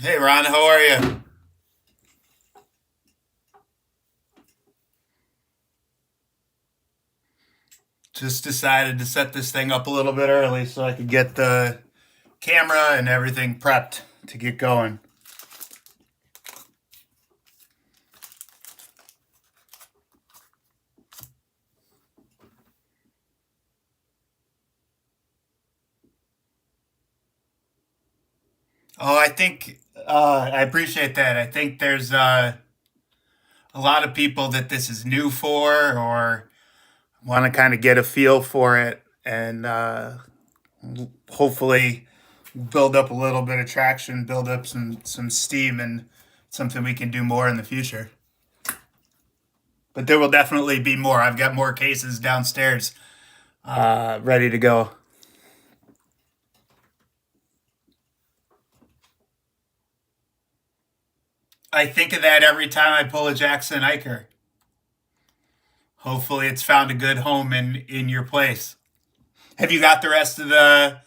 Hey Ron, how are you? Just decided to set this thing up a little bit early so I could get the camera and everything prepped to get going. Oh, I appreciate that. I think there's a lot of people that this is new for or want to kind of get a feel for it and hopefully build up a little bit of traction, build up some steam and something we can do more in the future. But there will definitely be more. I've got more cases downstairs ready to go. I think of that every time I pull a Jackson Iker. Hopefully, it's found a good home in your place. Have you got the rest of the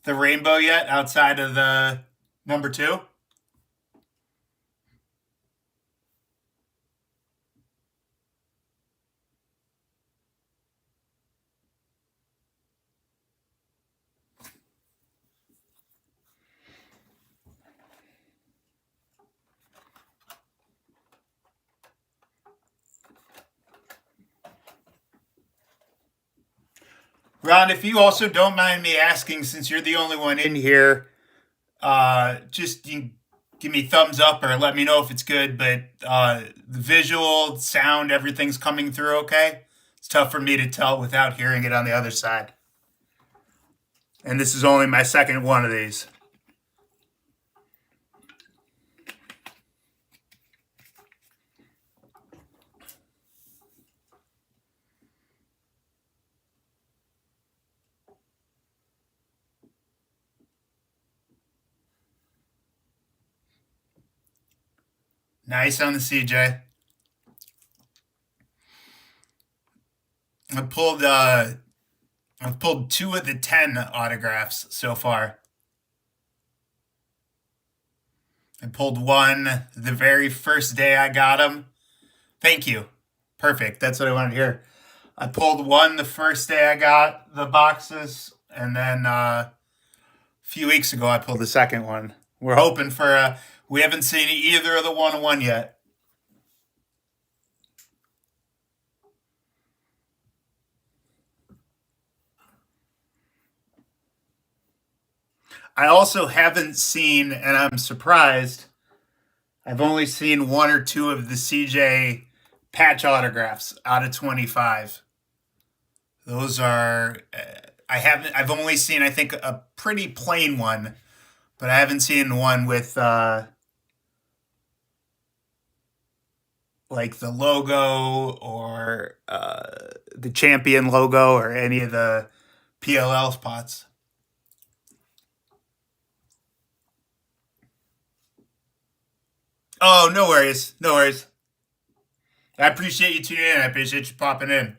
rainbow yet outside of the number two? Ron, if you also don't mind me asking, since you're the only one in here, just you give me thumbs up or let me know if it's good. But the visual, sound, everything's coming through okay. It's tough for me to tell without hearing it on the other side. And this is only my second one of these. Nice on the CJ. I pulled uh I've pulled two of the 10 autographs so far. I pulled one the very first day I got them. Thank you. Perfect. That's what I wanted to hear. I pulled one the first day I got the boxes, and then a few weeks ago I pulled the second one. We're hoping for we haven't seen either of the 1-1 yet. I also haven't seen, and I'm surprised, I've only seen one or two of the CJ patch autographs out of 25. Those are I haven't. I've only seen I think a pretty plain one, but I haven't seen one with like the logo or the champion logo or any of the PLL spots. Oh, no worries, no worries. I appreciate you tuning in. I appreciate you popping in.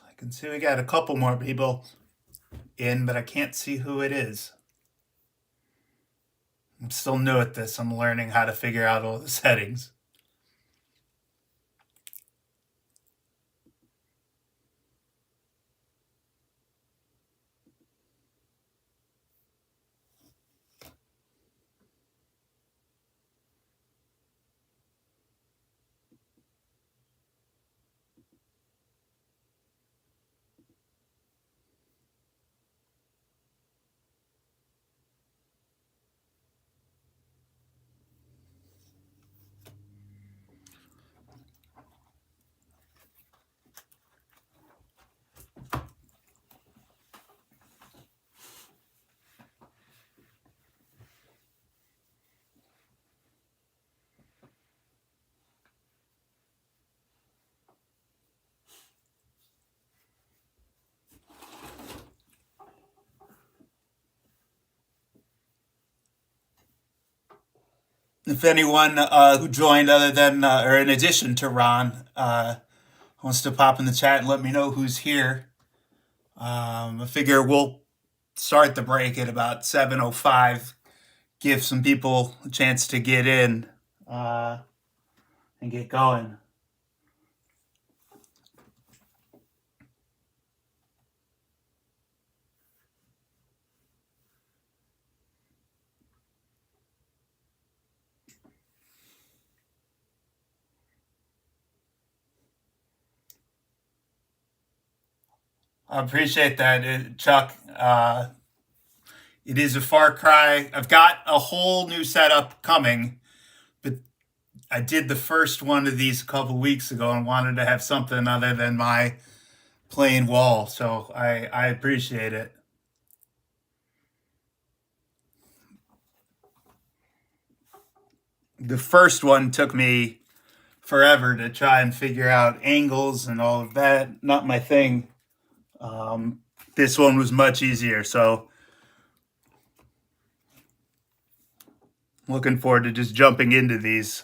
I can see we got a couple more people in, but I can't see who it is. I'm still new at this. I'm learning how to figure out all the settings. If anyone who joined other than or in addition to Ron wants to pop in the chat and let me know who's here, I figure we'll start the break at about 7:05. Give some people a chance to get in and get going. I appreciate that, Chuck. It is a far cry. I've got a whole new setup coming, but I did the first one of these a couple weeks ago and wanted to have something other than my plain wall. So I appreciate it. The first one took me forever to try and figure out angles and all of that. Not my thing. This one was much easier. So looking forward to just jumping into these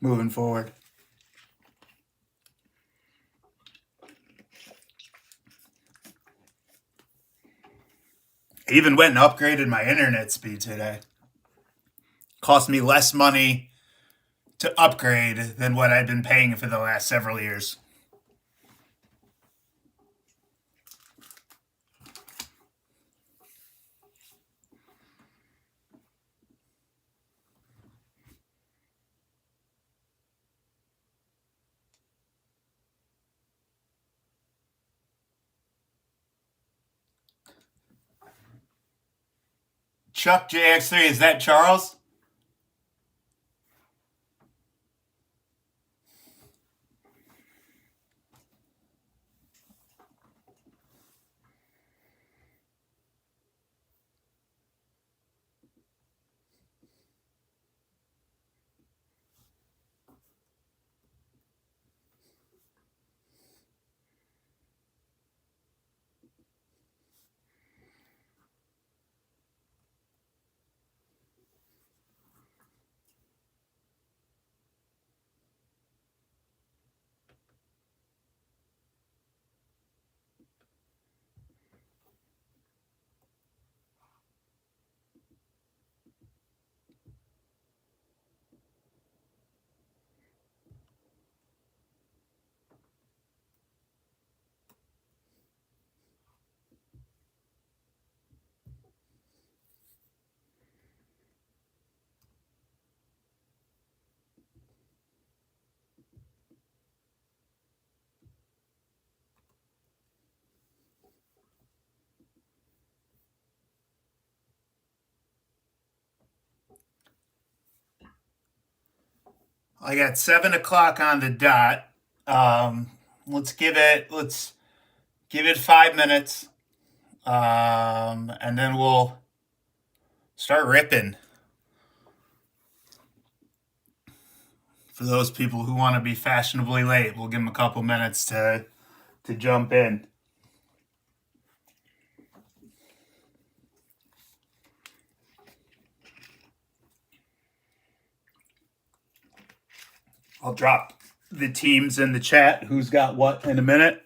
moving forward. I even went and upgraded my internet speed today. Cost me less money to upgrade than what I've been paying for the last several years. Chuck JX3, is that Charles? I got 7 o'clock on the dot. Um, let's give it 5 minutes, and then we'll start ripping. For those people who want to be fashionably late, we'll give them a couple minutes to jump in. I'll drop the teams in the chat who's got what in a minute,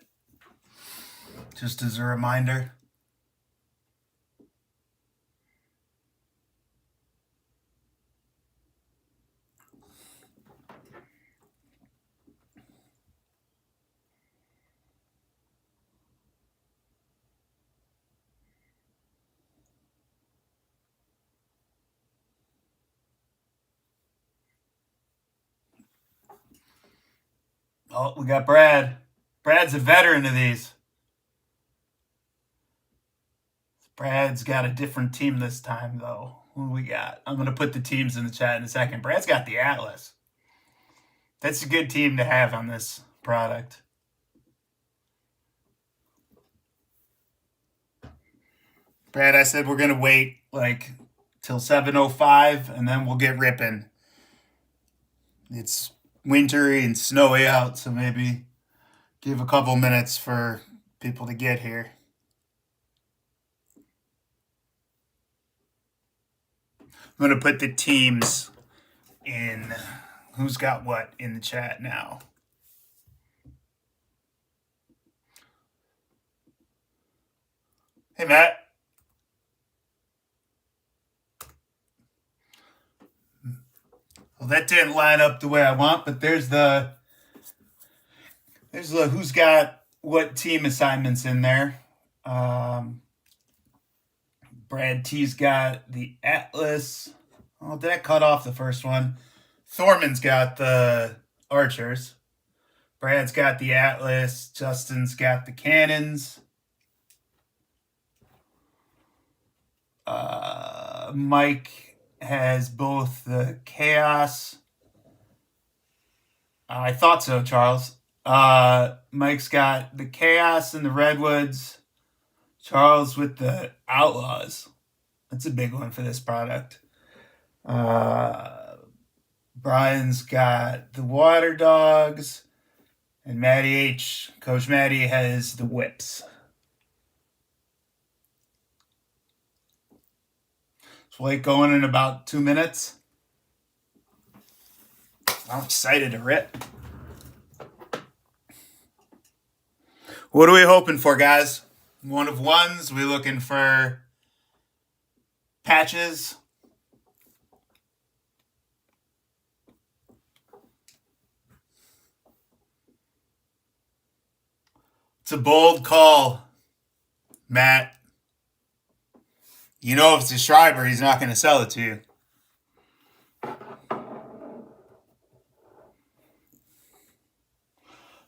just as a reminder. Oh, we got Brad. Brad's a veteran of these. Brad's got a different team this time, though. What do we got? I'm going to put the teams in the chat in a second. Brad's got the Atlas. That's a good team to have on this product. Brad, I said we're going to wait like till 7:05 and then we'll get ripping. It's wintry and snowy out, so maybe give a couple minutes for people to get here. I'm going to put the teams in who's got what in the chat now. Hey, Matt. Well, that didn't line up the way I want, but there's the who's got what team assignments in there. Brad T's got the Atlas. Oh, did I cut off the first one? Thorman's got the Archers. Brad's got the Atlas. Justin's got the Cannons. Mike has both the Chaos. I thought so, Charles. Mike's got the Chaos and the Redwoods. Charles with the Outlaws. That's a big one for this product. Brian's got the Water Dogs. And Matty H, Coach Matty, has the Whips. So we'll get going in about 2 minutes. I'm excited to rip. What are we hoping for, guys? One of ones? We looking for patches? It's a bold call, Matt. You know if it's a Schreiber, he's not going to sell it to you.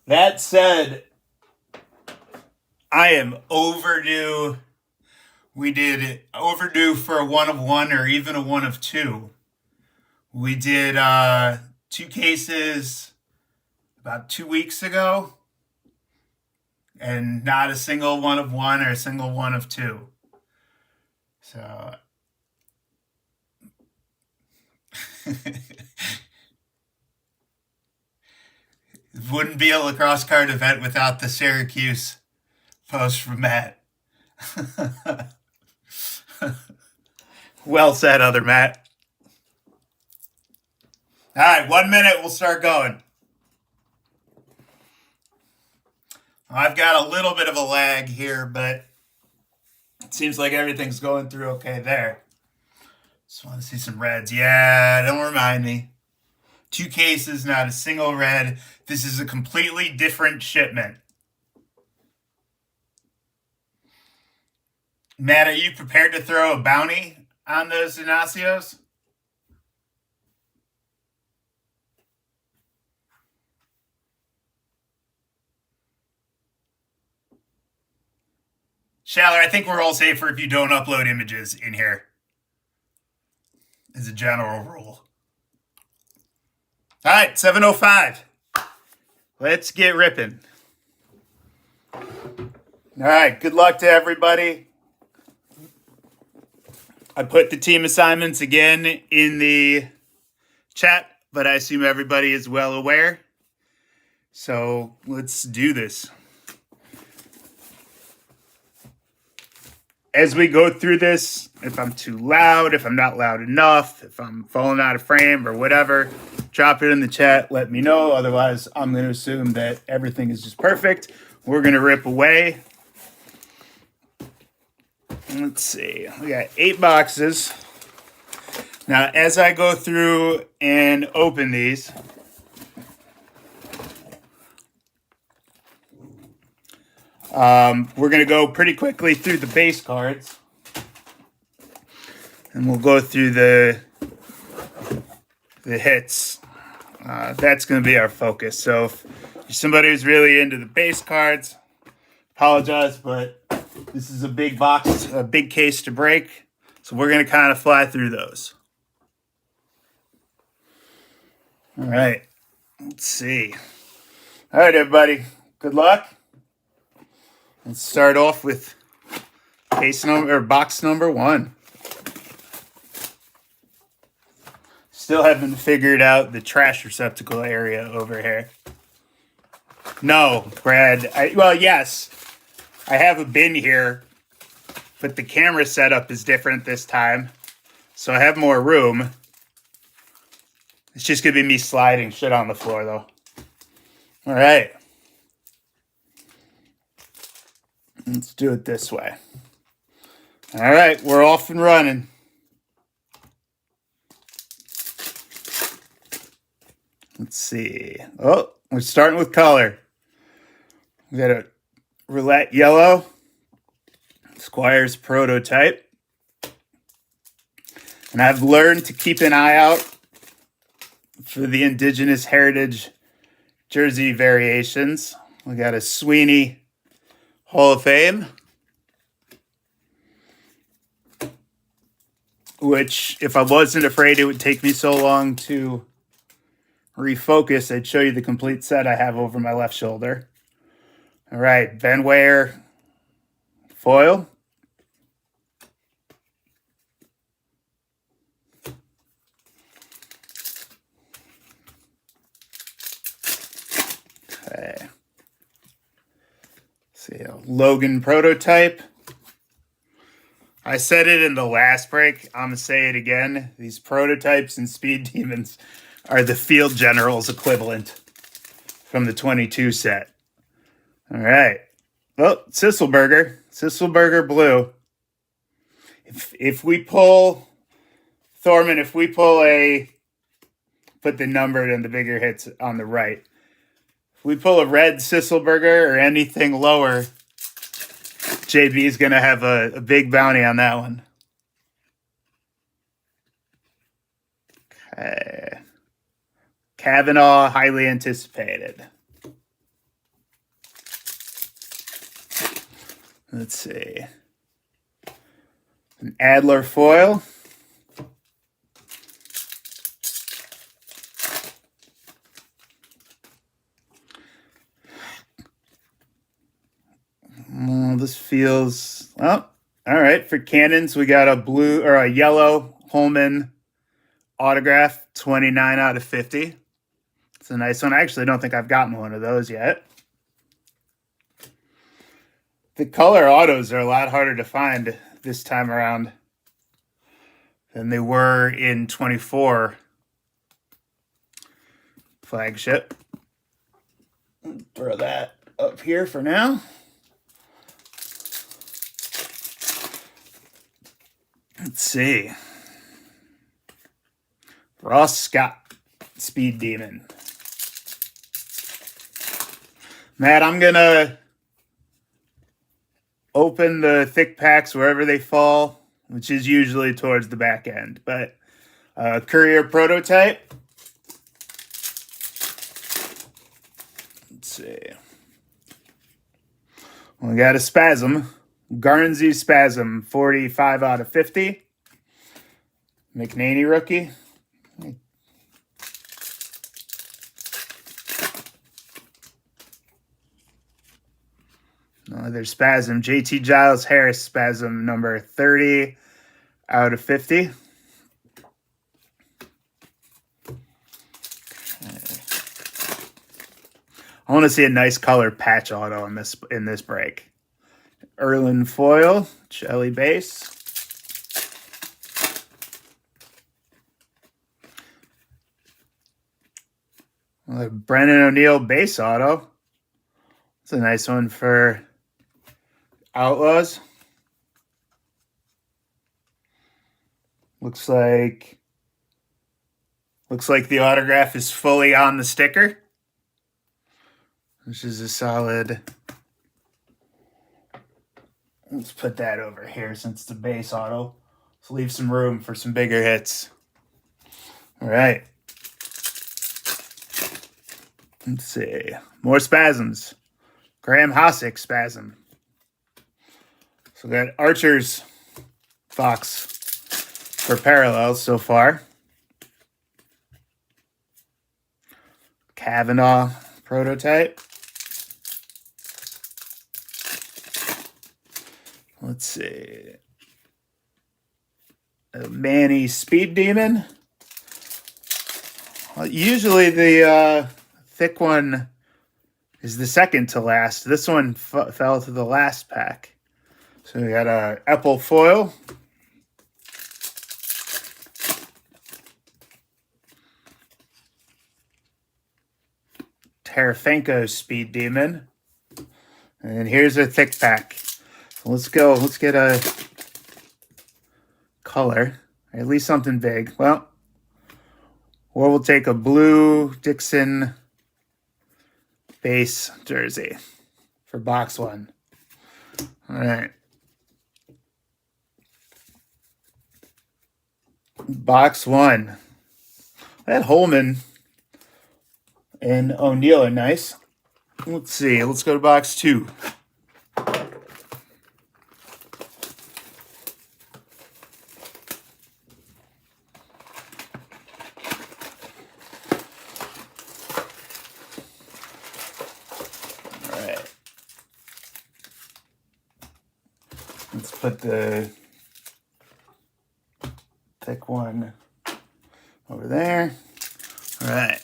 That said, I am overdue. We did overdue for a 1 of 1 or even a 1 of 2. We did 2 cases about 2 weeks ago, and not a single 1 of 1 or a single 1 of 2. So it wouldn't be a lacrosse card event without the Syracuse post from Matt. Well said, other Matt. All right, 1 minute, we'll start going. I've got a little bit of a lag here, but it seems like everything's going through okay there. Just want to see some reds. Yeah, don't remind me. 2 cases, not a single red. This is a completely different shipment. Matt, are you prepared to throw a bounty on those Inacios? Shaller, I think we're all safer if you don't upload images in here. As a general rule. All right, 7:05. Let's get ripping. All right, good luck to everybody. I put the team assignments again in the chat, but I assume everybody is well aware. So let's do this. As we go through this, if I'm too loud, if I'm not loud enough, if I'm falling out of frame or whatever, drop it in the chat, let me know. Otherwise, I'm going to assume that everything is just perfect. We're going to rip away. Let's see. We got 8 boxes. Now, as I go through and open these, we're going to go pretty quickly through the base cards. And we'll go through the hits. That's going to be our focus. So if Somebody who's really into the base cards, apologize, but this is a big box, a big case to break. So we're going to kind of fly through those. All right. Let's see. All right, everybody. Good luck. Let's start off with box number 1. Still haven't figured out the trash receptacle area over here. No, Brad. Well, yes, I have a bin here, but the camera setup is different this time, so I have more room. It's just going to be me sliding shit on the floor, though. All right. Let's do it this way. All right, we're off and running. Let's see. Oh, we're starting with color. We got a roulette yellow, Squire's prototype. And I've learned to keep an eye out for the Indigenous Heritage jersey variations. We got a Sweeney Hall of Fame, which, if I wasn't afraid it would take me so long to refocus, I'd show you the complete set I have over my left shoulder. All right, Ben Ware foil. Okay. See, a Logan prototype. I said it in the last break. I'm going to say it again. These prototypes and Speed Demons are the Field Generals equivalent from the 22 set. All right. Well, Sisselberger blue. If we pull, Thorman, if we pull put the numbered and the bigger hits on the right. If we pull a red Sisselberger or anything lower, JB is going to have a big bounty on that one. Okay. Kavanaugh, highly anticipated. Let's see. An Adler foil. This feels, well, all right. For Cannons, we got a blue or a yellow Holman autograph, 29 out of 50. It's a nice one. I actually don't think I've gotten one of those yet. The color autos are a lot harder to find this time around than they were in 24 Flagship. Throw that up here for now. Let's see. Ross Scott, Speed Demon. Matt, I'm going to open the thick packs wherever they fall, which is usually towards the back end. But Courier prototype. Let's see. We got a Spasm. Garnsey Spasm, 45 out of 50. McNaney rookie. Another Spasm. JT Giles Harris Spasm, number 30 out of 50. I want to see a nice color patch auto in this break. Erlin foil, Shelly base. Brennan O'Neill base auto. It's a nice one for Outlaws. Looks like the autograph is fully on the sticker, which is a solid. Let's put that over here since it's a base auto. Let's leave some room for some bigger hits. All right. Let's see. More spasms. Graham Hossack spasm. So we got Archer's Fox for parallels so far. Kavanaugh prototype. Let's see. A Manny Speed Demon. Well, usually the thick one is the second to last. This one fell to the last pack. So we got a Apple foil. Tarafanko Speed Demon. And here's a thick pack. So let's go. Let's get a color. Or at least something big. Well, or we'll take a blue Dixon base jersey for box one. All right. Box one. That Holman and O'Neal are nice. Let's see. Let's go to box two. All right. Let's put the thick one over there. All right.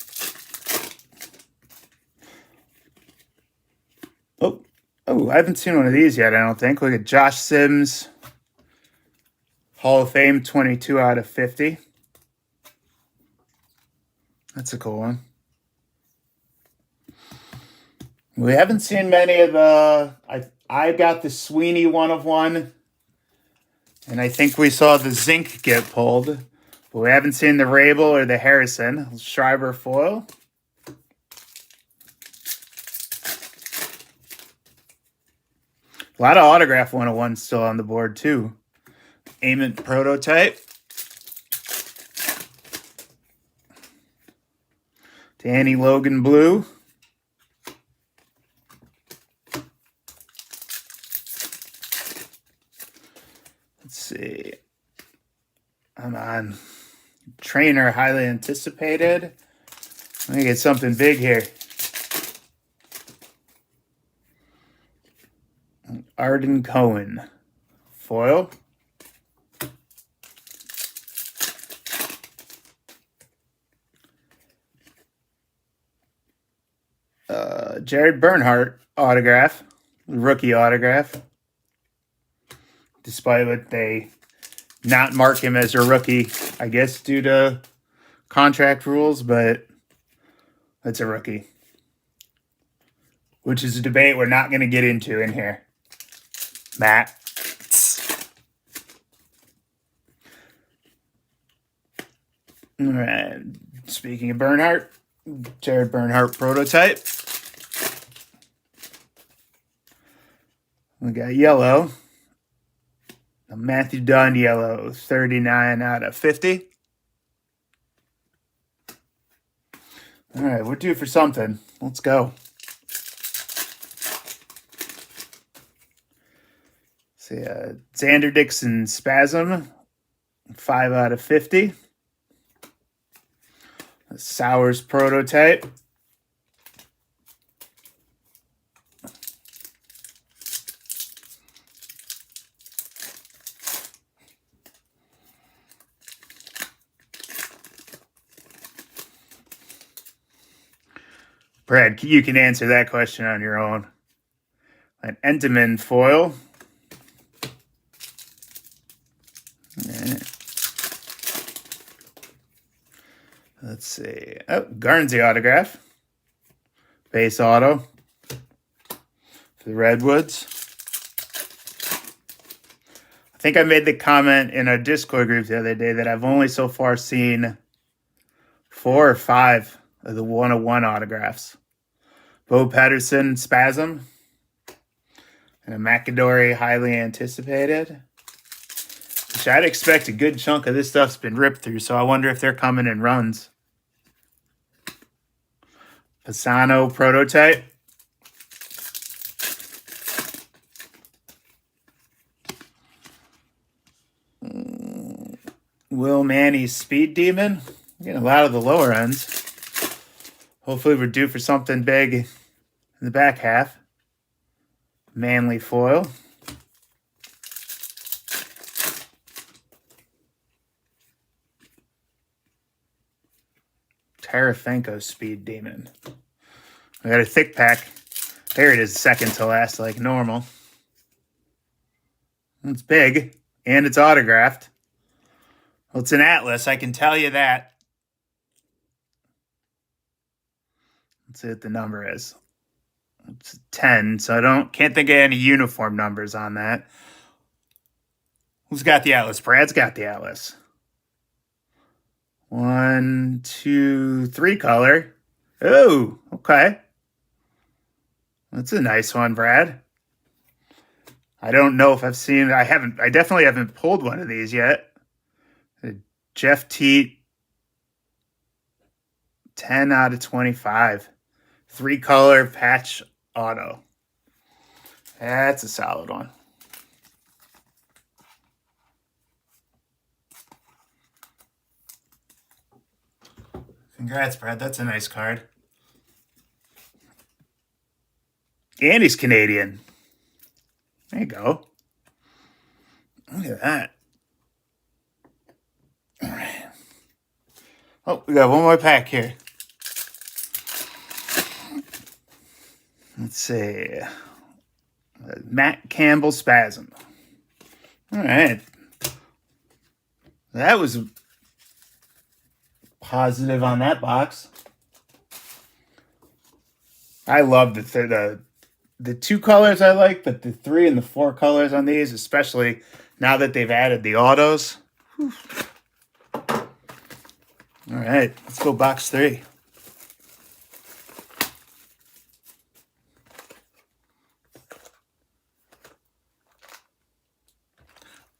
Oh, I haven't seen one of these yet, I don't think. Look at Josh Sims. Hall of Fame, 22 out of 50. That's a cool one. We haven't seen many of the... I got the Sweeney 1/1. And I think we saw the Zinc get pulled. But we haven't seen the Rabel or the Harrison. Schreiber foil. A lot of autograph 1/1 still on the board, too. Ament prototype. Danny Logan blue. Let's see. I'm on. Trainer highly anticipated. Let me get something big here. Arden Cohen. Foil. Jared Bernhardt autograph. Rookie autograph. Despite what they not mark him as a rookie, I guess due to contract rules, but it's a rookie. Which is a debate we're not going to get into in here. Matt. All right. Speaking of Bernhardt, Jared Bernhardt prototype. We got yellow. Matthew Dunn yellow, 39 out of 50. All right, we're due for something. Let's go. See, Xander Dixon Spasm, 5 out of 50. A Sowers prototype. Brad, you can answer that question on your own. An Entenmann foil. Let's see. Oh, Garnsey autograph. Base auto for the Redwoods. I think I made the comment in our Discord group the other day that I've only so far seen 4 or 5 of the 1/1 autographs. Bo Patterson Spasm. And a McAdory highly anticipated. Which I'd expect a good chunk of this stuff's been ripped through, so I wonder if they're coming in runs. Pisano prototype. Will Manny's Speed Demon. We're getting a lot of the lower ends. Hopefully we're due for something big in the back half. Manly foil. Tarasenko Speed Demon. I got a thick pack. There it is, second to last, like normal. It's big, and it's autographed. Well, it's an Atlas, I can tell you that. Let's see what the number is. It's 10, so I can't think of any uniform numbers on that. Who's got the Atlas? Brad's got the Atlas. 1, 2, 3 color. Oh, okay. That's a nice one, Brad. I don't know if I've seen. I definitely haven't pulled one of these yet. Jeff Teat. 10 out of 25. 3 color patch auto. That's a solid one. Congrats, Brad. That's a nice card. And he's Canadian. There you go. Look at that. All right. Oh, we got one more pack here. Let's see. Matt Campbell Spasm. All right. That was positive on that box. I love the 2 colors I like, but the 3 and the 4 colors on these, especially now that they've added the autos. Whew. All right, let's go box 3.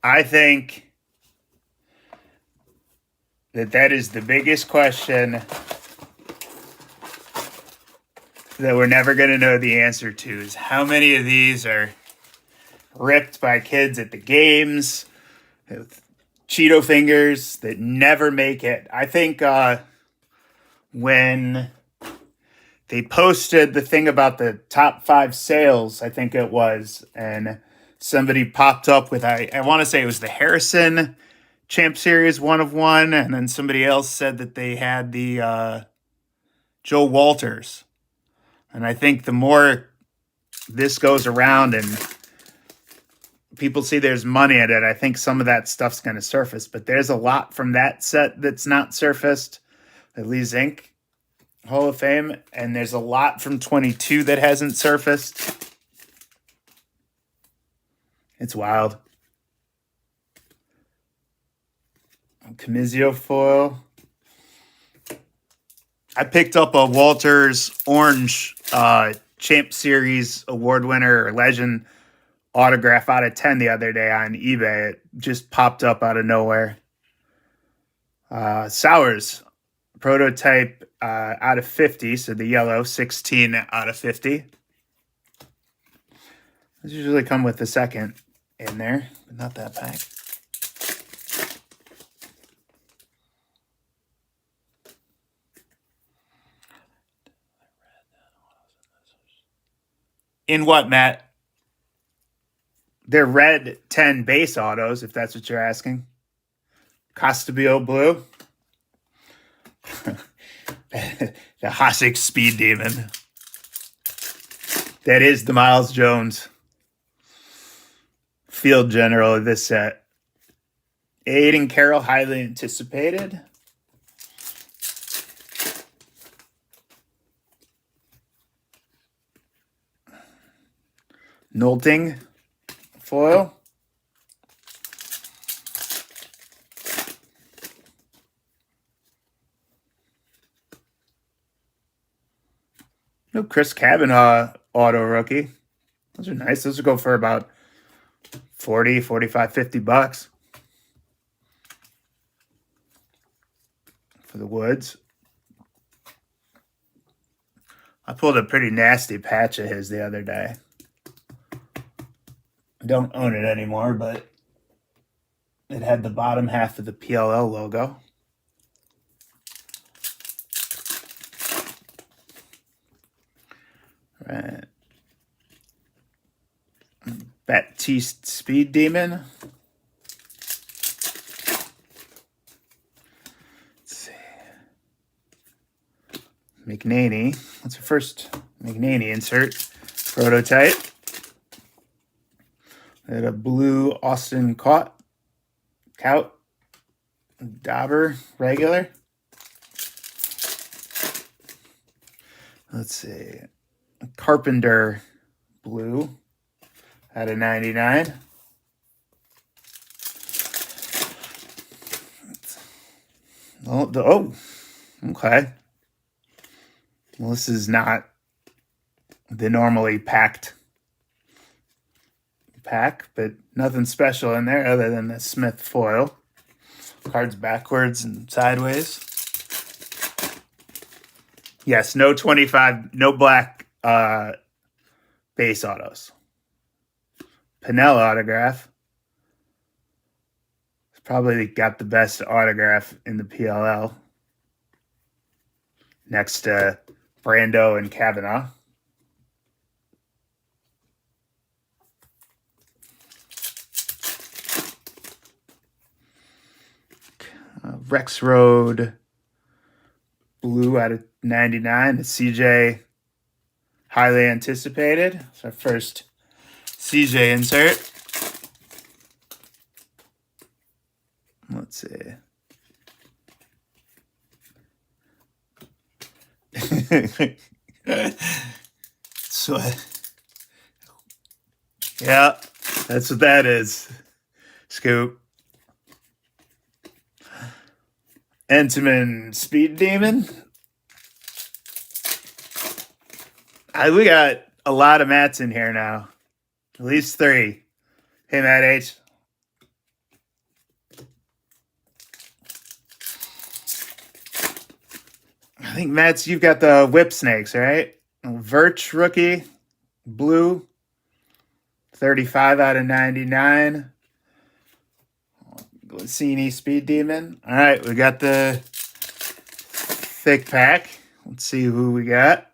I think that is the biggest question that we're never going to know the answer to, is how many of these are ripped by kids at the games with Cheeto fingers that never make it. I think when they posted the thing about the top 5 sales, I think it was, and somebody popped up with, I want to say it was the Harrison Champ Series 1 of 1, and then somebody else said that they had the Joe Walters. And I think the more this goes around and people see there's money in it, I think some of that stuff's going to surface. But there's a lot from that set that's not surfaced. The Lee Zink Hall of Fame. And there's a lot from 22 that hasn't surfaced. It's wild. Camizio foil. I picked up a Walters Orange Champ Series award winner or legend autograph out of 10 the other day on eBay. It just popped up out of nowhere. Sours prototype out of 50, so the yellow 16 out of 50. Those usually come with the second in there, but not that pack. In what, Matt? They're red 10 base autos, if that's what you're asking. Costabile blue. The Hasek Speed Demon. That is the Miles Jones field general of this set. Aiden Carroll, highly anticipated. Nolting foil. No Chris Kavanaugh auto rookie. Those are nice. Those will go for about 40, 45, 50 bucks for the Woods. I pulled a pretty nasty patch of his the other day. I don't own it anymore, but it had the bottom half of the PLL logo. Right. Baptiste Speed Demon. Let's see. McNaney. That's the first McNaney insert. Prototype. We had a blue Austin Cout. Dauber regular. Let's see. Carpenter blue out of 99. Oh, okay. Well, this is not the normally packed pack, but nothing special in there other than the Smith foil. Cards backwards and sideways. Yes, no 25, no black base autos. Pinell autograph. It's probably got the best autograph in the PLL. Next to Brando and Kavanaugh. Rex Road blue out of 99. It's CJ highly anticipated. It's our first CJ insert. Let's see. So, yeah, that's what that is. Scoop. Entenmann Speed Demon. We got a lot of Matts in here now. At least 3. Hey, Matt H. I think, Matts, you've got the Whip Snakes, right? Verch rookie. Blue. 35 out of 99. Glacini Speed Demon. All right, we got the thick pack. Let's see who we got.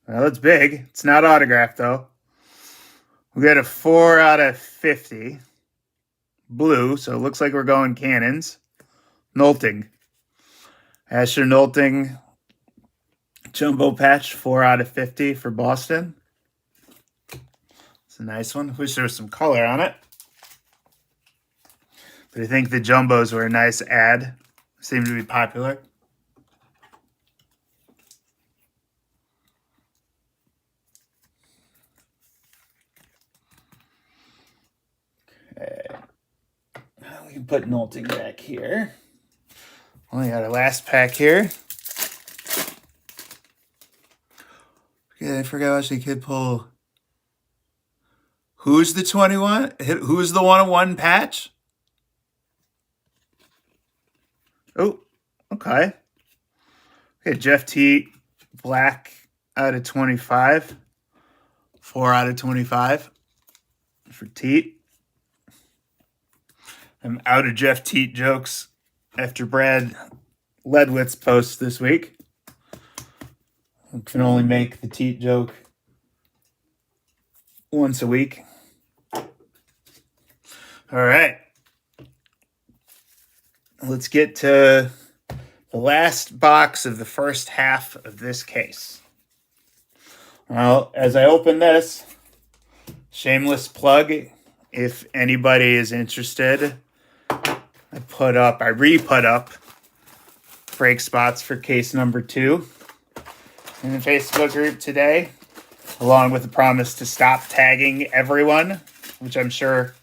Well, it's big. It's not autographed, though. We got a 4 out of 50. Blue, so it looks like we're going cannons. Nolting. Asher Nolting. Jumbo patch, 4 out of 50 for Boston. It's a nice one. Wish there was some color on it. But I think the Jumbos were a nice ad. Seem to be popular. Okay. We can put Nolting back here. Only got our last pack here. Okay, I forgot what she could pull. Who's the 21? Who's the 101 patch? Oh, okay. Okay, Jeff Teat, black out of 25. 4 out of 25 for Teat. I'm out of Jeff Teat jokes after Brad Ledwitz's post this week. I can only make the Teat joke once a week. All right. Let's get to the last box of the first half of this case. Well, as I open this, shameless plug, if anybody is interested, I re-put up break spots for case number 2 in the Facebook group today, along with the promise to stop tagging everyone, which I'm sure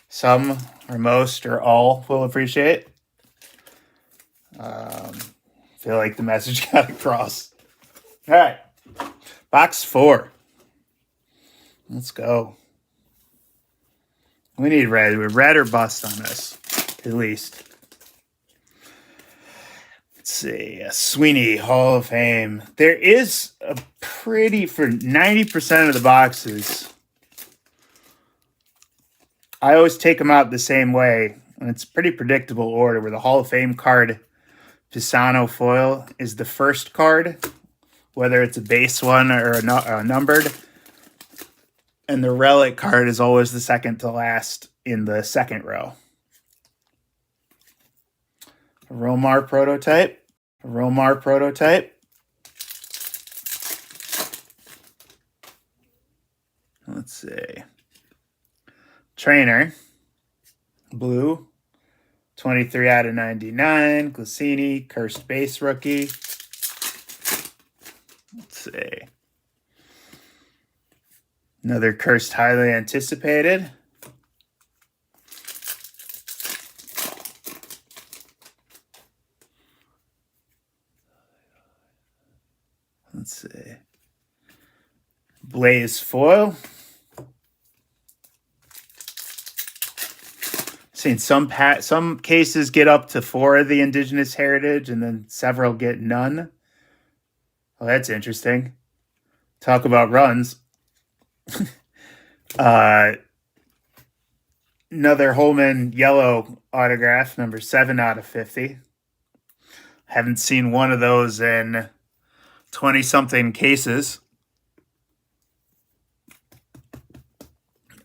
some or most or all will appreciate. Feel like the message got across. All right. Box 4. Let's go. We need red. We're red or bust on this, at least. Let's Let's see, Sweeney Hall of Fame. There is a pretty, for 90% of the boxes, I always take them out the same way, and it's pretty predictable order, where the Hall of Fame card, Pisano foil, is the first card, whether it's a base one or a numbered, and the relic card is always the second to last in the second row. A Romar prototype. A Romar prototype. Let's see. Trainer. Blue. 23 out of 99. Glacini. Cursed base rookie. Let's see. Another cursed highly anticipated. Let's see. Blaze foil. Seen some cases get up to 4 of the indigenous heritage, and then several get none. Well, that's interesting. Talk about runs. Another Holman yellow autograph, number 7 out of 50. Haven't seen one of those in 20-something cases.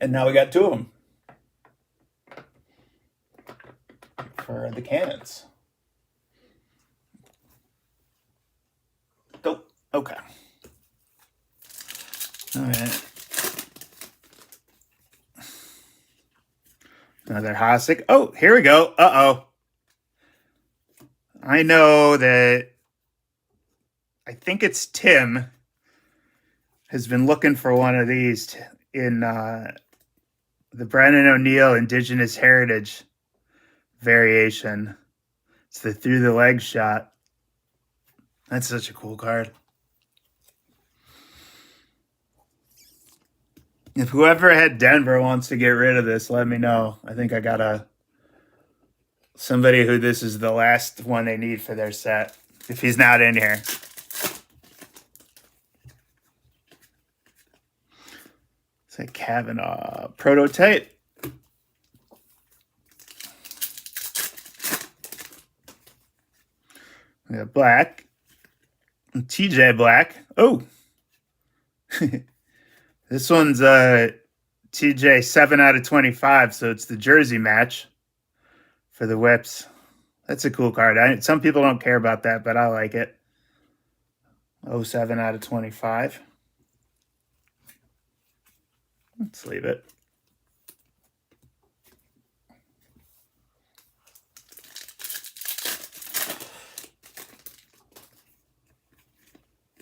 And now we got 2 of them for the Cannons. Oh, okay. All right. Another Hasek. Oh, here we go. Uh-oh. I know that I think it's Tim has been looking for one of these in the Brennan O'Neill Indigenous Heritage variation. It's the through the leg shot. That's such a cool card. If whoever had Denver wants to get rid of this, let me know. I think I got somebody who this is the last one they need for their set, if he's not in here. It's a Kavanaugh prototype. We got Black. TJ Black. Oh. This one's TJ 7 out of 25, so it's the jersey match for the Whips. That's a cool card. Some people don't care about that, but I like it. 07 out of 25. Let's leave it.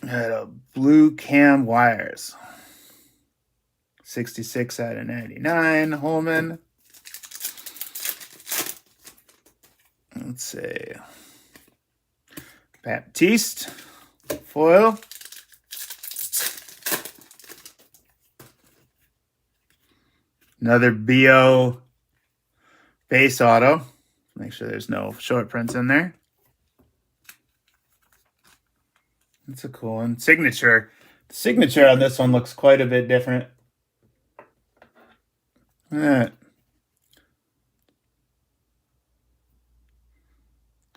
Got a blue Cam Wires. 66 out of 99, Holman. Let's see. Baptiste, foil. Another BO base auto. Make sure there's no short prints in there. That's a cool one. Signature. The signature on this one looks quite a bit different.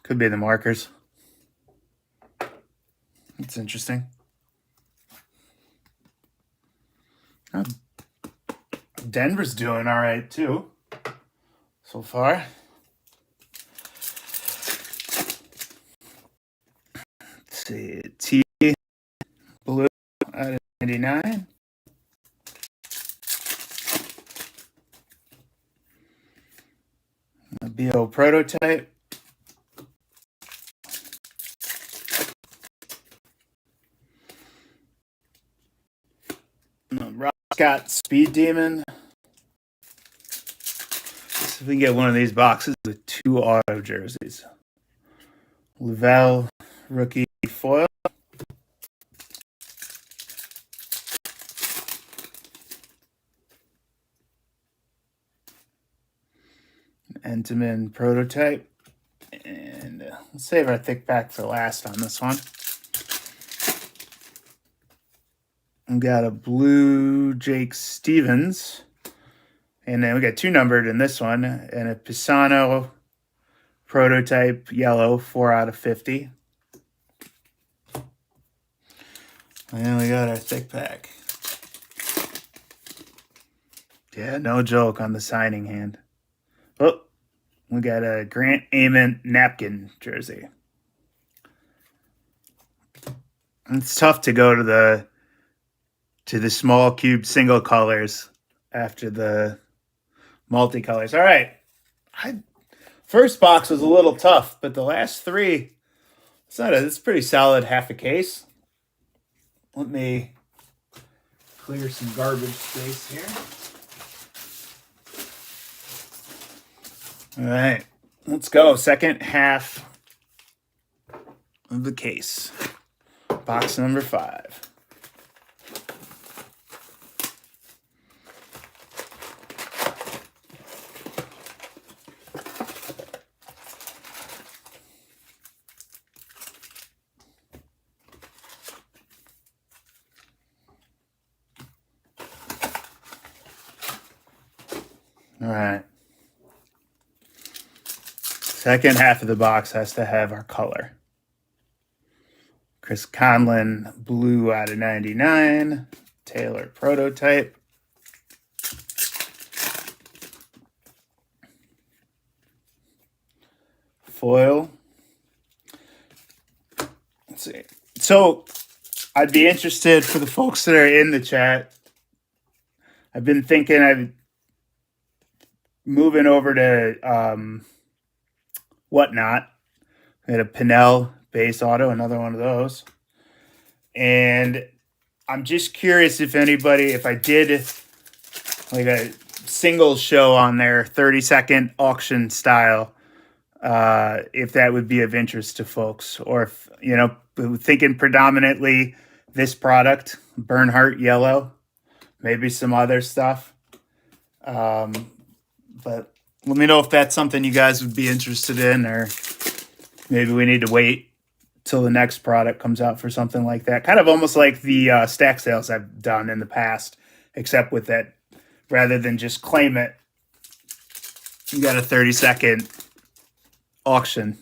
Could be the markers. It's interesting. Oh, Denver's doing all right too so far. Let's see, T blue out of 99. A BO prototype. Rock Scott Speed Demon. See if we can get one of these boxes with 2 auto jerseys. Lavelle rookie foil. Entenmann prototype. And Let's save our thick pack for last on this one. We got a blue Jake Stevens. And then we got 2 numbered in this one. And a Pisano prototype yellow, 4 out of 50. And then we got our thick pack. Yeah, no joke on the signing hand. Oh, we got a Grant Ament napkin jersey. It's tough to go to the small cube single colors after the multicolors. All right. First box was a little tough, but the last 3, it's pretty solid half a case. Let me clear some garbage space here. All right, let's go. Second half of the case. Box number 5. All right. Second half of the box has to have our color. Chris Conlon, blue out of 99. Taylor prototype. Foil. Let's see. So I'd be interested for the folks that are in the chat. I've been thinking I'm moving over to Whatnot. I had a Pinell base auto, another one of those. And I'm just curious if I did like a single show on there, 30-second auction style, if that would be of interest to folks, or if, thinking predominantly this product, Bernhardt yellow, maybe some other stuff. But let me know if that's something you guys would be interested in, or maybe we need to wait till the next product comes out for something like that. Kind of almost like the stack sales I've done in the past, except with that, rather than just claim it, you got a 30-second auction.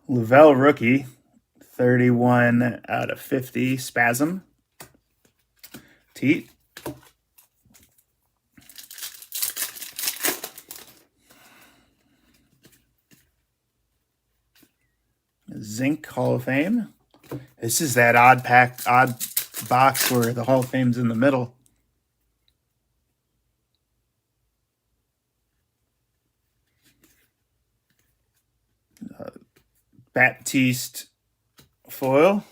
Lavelle rookie, 31 out of 50, Spasm. Teat. Zinc Hall of Fame. This is that odd box where the Hall of Fame's in the middle. Baptiste foil.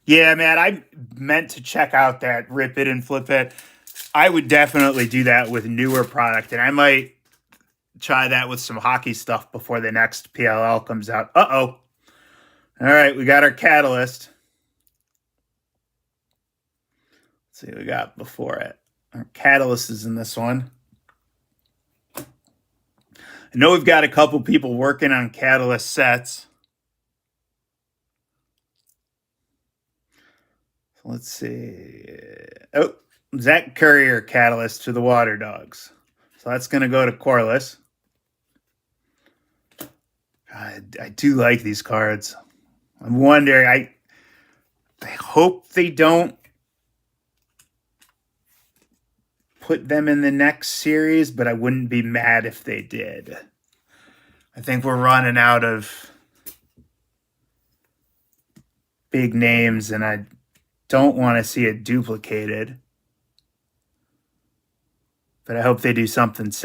Yeah, man, I meant to check out that Rip It and Flip It. I would definitely do that with newer product, and I might try that with some hockey stuff before the next PLL comes out. Uh-oh. All right, we got our Catalyst. Let's see what we got before it. Our Catalyst is in this one. I know we've got a couple people working on Catalyst sets. So let's see. Oh, Zach Courier Catalyst to the Water Dogs. So that's going to go to Corliss. I do like these cards. I'm wondering, I hope they don't put them in the next series, but I wouldn't be mad if they did. I think we're running out of big names, and I don't want to see it duplicated. But I hope they do something similar.